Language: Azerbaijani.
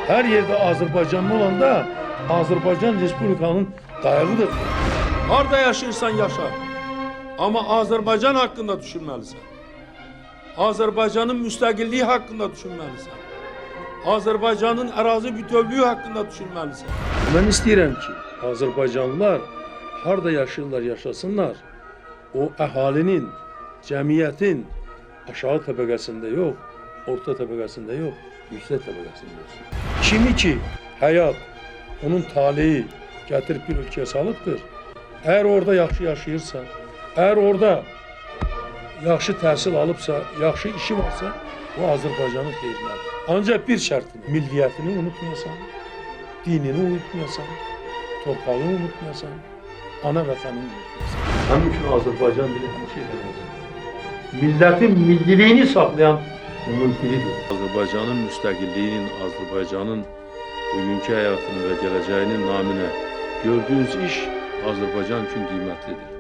Her yerde Azerbaycanlı olanda Azerbaycan Respublikanın dayağıdır. Harda yaşayırsan yaşa. Ama Azerbaycan hakkında düşünmelisin. Azerbaycanın müstakilliği hakkında düşünmelisin. Azerbaycanın arazi bütövlüğü hakkında düşünmelisin. Ben istəyirəm ki, Azerbaycanlılar harda yaşayırlar yaşasınlar. O əhalinin, cəmiyyətin aşağı təbəqəsində yox, orta təbəqəsində yox, yüksək təbəqəsində olsun. Kimi ki, həyat, onun taleyi gətirib bir ölkəyə salıbdır. Əgər orada yaxşı yaşayırsa, əgər orada yaxşı təhsil alıbsa, yaxşı işi varsa, o Azərbaycanın xeyrinədir. Ancaq bir şərtlə, milliyyətini unutmayasan, dinini unutmayasan, torpağını unutmayasan, ana vətənini unutmayasan. Həmin üçün Azərbaycan dili hər şeydən əzəl. Millətin milliliyini saxlayan onun dilidir. Azərbaycanın müstəqilliyinin, Azərbaycanın bugünkü həyatının və gələcəyinin naminə gördüyünüz iş Azərbaycan üçün qiymətlidir.